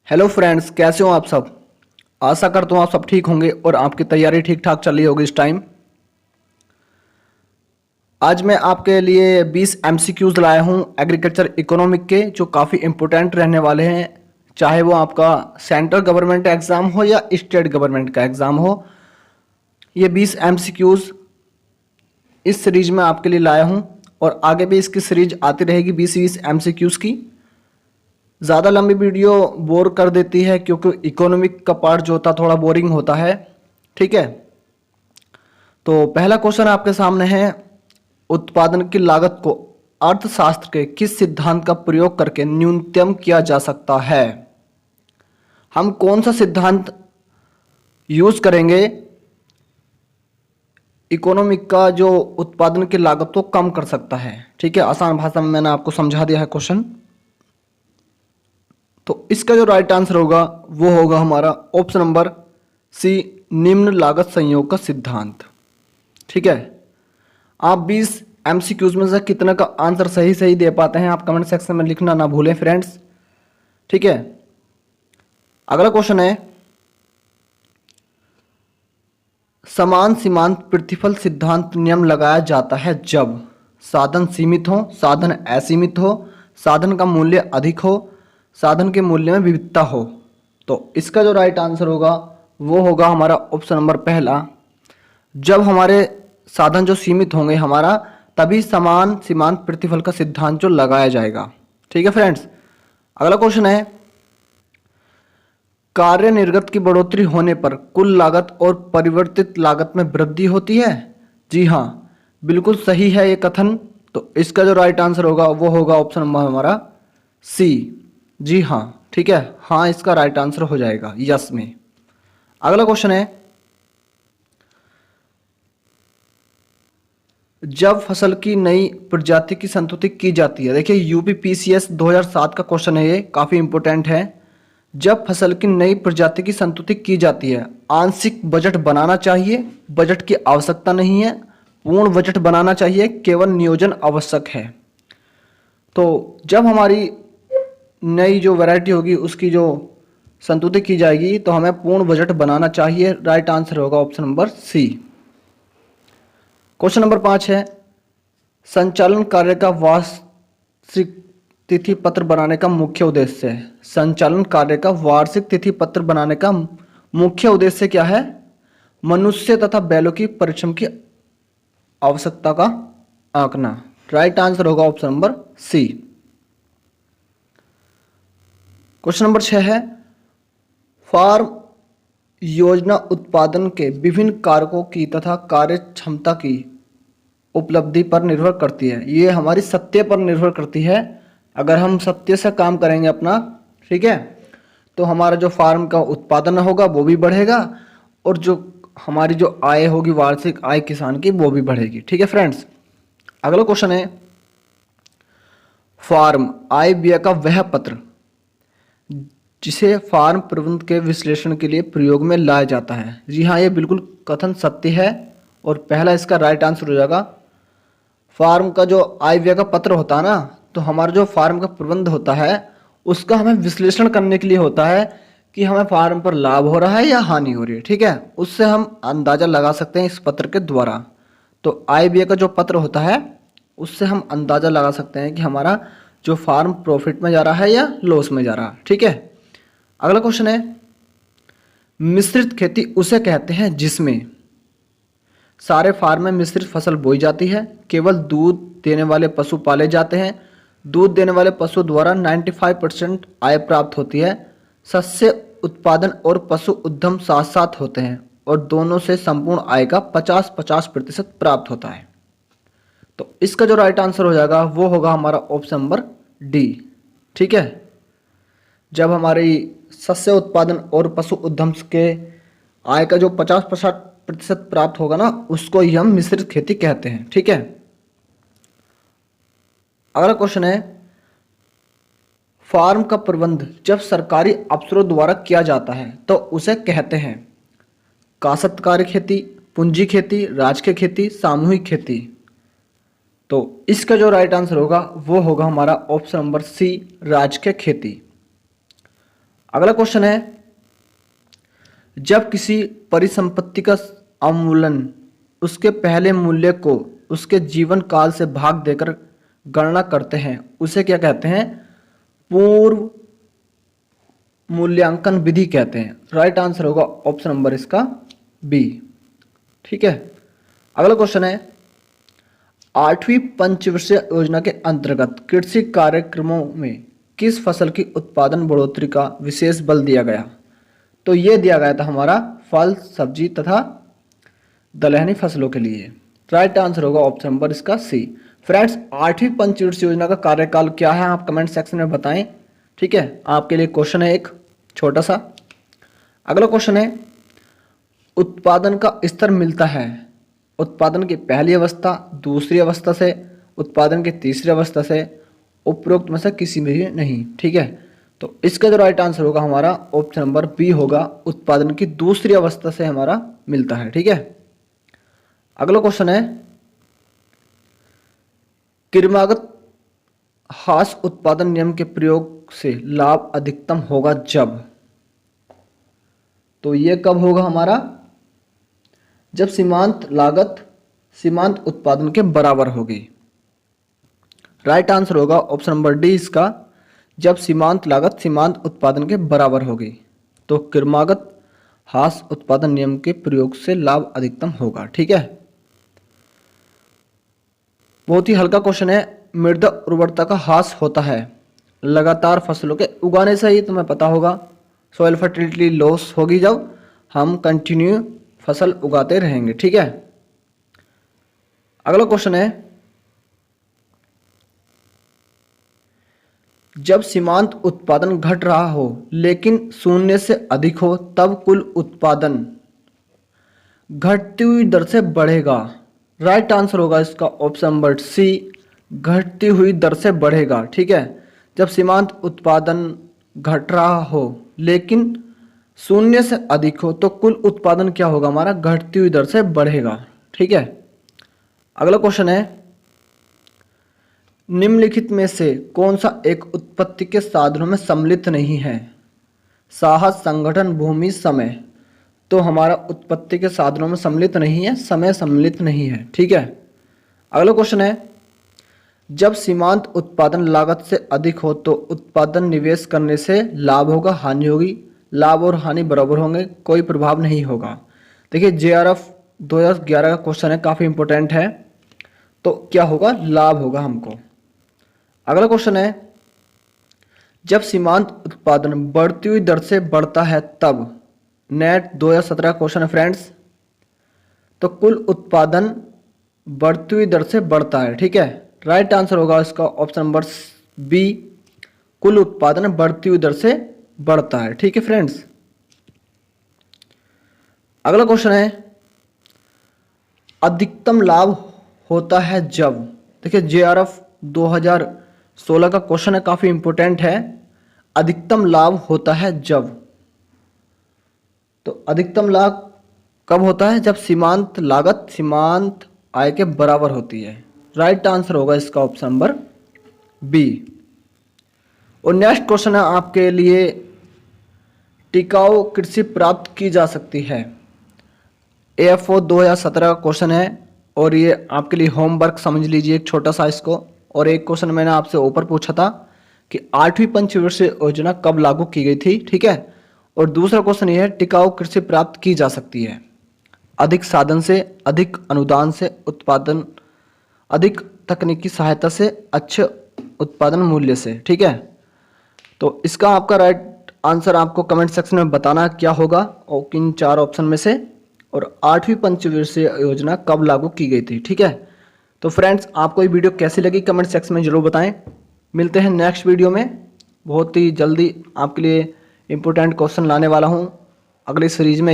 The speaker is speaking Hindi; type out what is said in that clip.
हेलो फ्रेंड्स, कैसे हो आप सब। आशा करता हूँ आप सब ठीक होंगे और आपकी तैयारी ठीक ठाक चल रही होगी इस टाइम। आज मैं आपके लिए 20 एमसीक्यूज लाया हूँ एग्रीकल्चर इकोनॉमिक के, जो काफ़ी इंपॉर्टेंट रहने वाले हैं। चाहे वो आपका सेंट्रल गवर्नमेंट एग्ज़ाम हो या स्टेट गवर्नमेंट का एग्ज़ाम हो, ये 20 एमसीक्यूज इस सीरीज में आपके लिए लाया हूँ और आगे भी इसकी सीरीज आती रहेगी 20-20 एमसीक्यूज की। ज़्यादा लंबी वीडियो बोर कर देती है क्योंकि इकोनॉमिक का पार्ट जो होता है थोड़ा बोरिंग होता है। ठीक है, तो पहला क्वेश्चन आपके सामने है, उत्पादन की लागत को अर्थशास्त्र के किस सिद्धांत का प्रयोग करके न्यूनतम किया जा सकता है। हम कौन सा सिद्धांत यूज करेंगे इकोनॉमिक का जो उत्पादन की लागत को कम कर सकता है। ठीक है, आसान भाषा में मैंने आपको समझा दिया है क्वेश्चन। तो इसका जो राइट आंसर होगा वो होगा हमारा ऑप्शन नंबर सी, निम्न लागत संयोग का सिद्धांत। ठीक है, आप 20 एमसीक्यूज में से कितने का आंसर सही सही दे पाते हैं आप कमेंट सेक्शन में लिखना ना भूलें फ्रेंड्स। ठीक है, अगला क्वेश्चन है, समान सीमांत प्रतिफल सिद्धांत नियम लगाया जाता है जब साधन सीमित हो, साधन असीमित हो, साधन का मूल्य अधिक हो, साधन के मूल्य में विविधता हो। तो इसका जो राइट आंसर होगा वो होगा हमारा ऑप्शन नंबर पहला, जब हमारे साधन जो सीमित होंगे हमारा, तभी समान सीमांत प्रतिफल का सिद्धांत जो लगाया जाएगा। ठीक है फ्रेंड्स, अगला क्वेश्चन है, कार्य निर्गत की बढ़ोतरी होने पर कुल लागत और परिवर्तित लागत में वृद्धि होती है। जी हाँ, बिल्कुल सही है ये कथन। तो इसका जो राइट आंसर होगा वो होगा ऑप्शन नंबर हमारा सी। जी हाँ, ठीक है, हाँ इसका राइट आंसर हो जाएगा यस में। अगला क्वेश्चन है, जब फसल की नई प्रजाति की संतुति की जाती है। देखिए यूपीपीसीएस 2007 का क्वेश्चन है, ये काफी इंपॉर्टेंट है। जब फसल की नई प्रजाति की संतुति की जाती है, आंशिक बजट बनाना चाहिए, बजट की आवश्यकता नहीं है, पूर्ण बजट बनाना चाहिए, केवल नियोजन आवश्यक है। तो जब हमारी नई जो वैरायटी होगी उसकी जो संतुति की जाएगी तो हमें पूर्ण बजट बनाना चाहिए। राइट आंसर होगा option number C. Question number 5 है, संचालन कार्य का वार्षिक तिथि पत्र बनाने का मुख्य उद्देश्य है। संचालन कार्य का वार्षिक तिथि पत्र बनाने का मुख्य उद्देश्य क्या है? मनुष्य तथा बैलों की परिश्रम की आवश्यकता का आंकना। राइट आंसर होगा option number C. Question number 6 है, फार्म योजना उत्पादन के विभिन्न कारकों की तथा कार्य क्षमता की उपलब्धि पर निर्भर करती है। ये हमारी सत्य पर निर्भर करती है। अगर हम सत्य से काम करेंगे अपना, ठीक है, तो हमारा जो फार्म का उत्पादन होगा वो भी बढ़ेगा और जो हमारी जो आय होगी, वार्षिक आय किसान की, वो भी बढ़ेगी। ठीक है फ्रेंड्स, अगला क्वेश्चन है, फार्म आय व्यय का वह पत्र जिसे फार्म प्रबंधन के विश्लेषण के लिए प्रयोग में लाया जाता है। जी हाँ, ये बिल्कुल कथन सत्य है और पहला इसका राइट आंसर हो जाएगा। फार्म का जो आय व्यय का पत्र होता है ना, तो हमारा जो फार्म का प्रबंध होता है उसका हमें विश्लेषण करने के लिए होता है कि हमें फार्म पर लाभ हो रहा है या हानि हो रही है। ठीक है, उससे हम अंदाजा लगा सकते हैं इस पत्र के द्वारा। तो आय व्यय का जो पत्र होता है उससे हम अंदाजा लगा सकते हैं कि हमारा जो फार्म प्रॉफिट में जा रहा है या लॉस में जा रहा है। ठीक है, अगला क्वेश्चन है, मिश्रित खेती उसे कहते हैं जिसमें सारे फार्म में मिश्रित फसल बोई जाती है, केवल दूध देने वाले पशु पाले जाते हैं, दूध देने वाले पशु द्वारा 95% आय प्राप्त होती है, शस्य उत्पादन और पशु उद्यम साथ साथ होते हैं और दोनों से संपूर्ण आय का 50-50% प्राप्त होता है। तो इसका जो राइट आंसर हो जाएगा वो होगा हमारा ऑप्शन नंबर डी। ठीक है, जब हमारी शस्य उत्पादन और पशु उद्यम के आय का जो 50% प्राप्त होगा ना, उसको ही हम मिश्रित खेती कहते हैं। ठीक है, अगला क्वेश्चन है, फार्म का प्रबंध जब सरकारी अफसरों द्वारा किया जाता है तो उसे कहते हैं काश्तकारी खेती, पूंजी खेती, राजकीय खेती, सामूहिक खेती। तो इसका जो राइट आंसर होगा वो होगा हमारा ऑप्शन नंबर सी, राजकीय खेती। अगला क्वेश्चन है, जब किसी परिसंपत्ति का अवमूल्यन उसके पहले मूल्य को उसके जीवन काल से भाग देकर गणना करते हैं उसे क्या कहते हैं? पूर्व मूल्यांकन विधि कहते हैं। राइट आंसर होगा ऑप्शन नंबर इसका बी। ठीक है, अगला क्वेश्चन है, 8वीं पंचवर्षीय योजना के अंतर्गत कृषि कार्यक्रमों में किस फसल की उत्पादन बढ़ोतरी का विशेष बल दिया गया? तो ये दिया गया था हमारा फल, सब्जी तथा दलहनी फसलों के लिए। राइट आंसर होगा ऑप्शन नंबर इसका सी। फ्रेंड्स, 8वीं पंचवर्षीय योजना का कार्यकाल क्या है आप कमेंट सेक्शन में बताएं। ठीक है, आपके लिए क्वेश्चन है एक छोटा सा। अगला क्वेश्चन है, उत्पादन का स्तर मिलता है उत्पादन की पहली अवस्था, दूसरी अवस्था से, उत्पादन की तीसरी अवस्था से, उपरोक्त में से किसी में भी नहीं। ठीक है, तो इसका जो राइट आंसर होगा हमारा ऑप्शन नंबर बी होगा, उत्पादन की दूसरी अवस्था से हमारा मिलता है। ठीक है, अगला क्वेश्चन है, क्रमागत हास उत्पादन नियम के प्रयोग से लाभ अधिकतम होगा जब? तो ये कब होगा हमारा? जब सीमांत लागत सीमांत उत्पादन के बराबर होगी। राइट आंसर होगा ऑप्शन नंबर डी इसका, जब सीमांत लागत सीमांत उत्पादन के बराबर होगी तो क्रमागत हास उत्पादन नियम के प्रयोग से लाभ अधिकतम होगा। ठीक है, बहुत ही हल्का क्वेश्चन है, मृदा उर्वरता का ह्रास होता है लगातार फसलों के उगाने से ही, तुम्हें पता होगा सॉइल फर्टिलिटी लॉस होगी जब हम कंटिन्यू फसल उगाते रहेंगे। ठीक है, अगला क्वेश्चन है, जब सीमांत उत्पादन घट रहा हो लेकिन शून्य से अधिक हो तब कुल उत्पादन घटती हुई दर से बढ़ेगा। राइट आंसर होगा इसका ऑप्शन नंबर सी, घटती हुई दर से बढ़ेगा। ठीक है, जब सीमांत उत्पादन घट रहा हो लेकिन शून्य से अधिक हो तो कुल उत्पादन क्या होगा हमारा? घटती हुई दर से बढ़ेगा। ठीक है, अगला क्वेश्चन है, निम्नलिखित में से कौन सा एक उत्पत्ति के साधनों में सम्मिलित नहीं है? साहस, संगठन, भूमि, समय। तो हमारा उत्पत्ति के साधनों में सम्मिलित नहीं है, समय सम्मिलित नहीं है। ठीक है, अगला क्वेश्चन है, जब सीमांत उत्पादन लागत से अधिक हो तो उत्पादन निवेश करने से लाभ होगा, हानि होगी? लाभ और हानि बराबर होंगे, कोई प्रभाव नहीं होगा। देखिए जेआरएफ 2011 का क्वेश्चन है, काफ़ी इंपॉर्टेंट है, तो क्या होगा? लाभ होगा हमको। अगला क्वेश्चन है, जब सीमांत उत्पादन बढ़ती हुई दर से बढ़ता है तब? नेट 2017 क्वेश्चन है फ्रेंड्स, तो कुल उत्पादन बढ़ती हुई दर से बढ़ता है। ठीक है, राइट आंसर होगा इसका ऑप्शन नंबर बी, कुल उत्पादन बढ़ती हुई दर से बढ़ता है। ठीक है फ्रेंड्स, अगला क्वेश्चन है, अधिकतम लाभ होता है जब? देखिए जेआरएफ 2016 का क्वेश्चन है, काफी इंपॉर्टेंट है, अधिकतम लाभ होता है जब? तो अधिकतम लाभ कब होता है? जब सीमांत लागत सीमांत आय के बराबर होती है। राइट आंसर होगा इसका ऑप्शन नंबर बी। और नेक्स्ट क्वेश्चन है आपके लिए, टिकाऊ कृषि प्राप्त की जा सकती है? AFO 2017 का क्वेश्चन है और ये आपके लिए होमवर्क समझ लीजिए एक छोटा सा इसको। और एक क्वेश्चन मैंने आपसे ऊपर पूछा था कि 8वीं पंचवर्षीय योजना कब लागू की गई थी? ठीक है, और दूसरा क्वेश्चन ये है, टिकाऊ कृषि प्राप्त की जा सकती है अधिक साधन से, अधिक अनुदान से, उत्पादन अधिक तकनीकी सहायता से, अच्छे उत्पादन मूल्य से। ठीक है, तो इसका आपका राइट आंसर आपको कमेंट सेक्शन में बताना क्या होगा और किन 4 ऑप्शन में से, और 8वीं पंचवर्षीय योजना कब लागू की गई थी। ठीक है, तो फ्रेंड्स आपको ये वीडियो कैसी लगी कमेंट सेक्शन में जरूर बताएं। मिलते हैं नेक्स्ट वीडियो में, बहुत ही जल्दी आपके लिए इंपॉर्टेंट क्वेश्चन लाने वाला हूं अगले सीरीज में।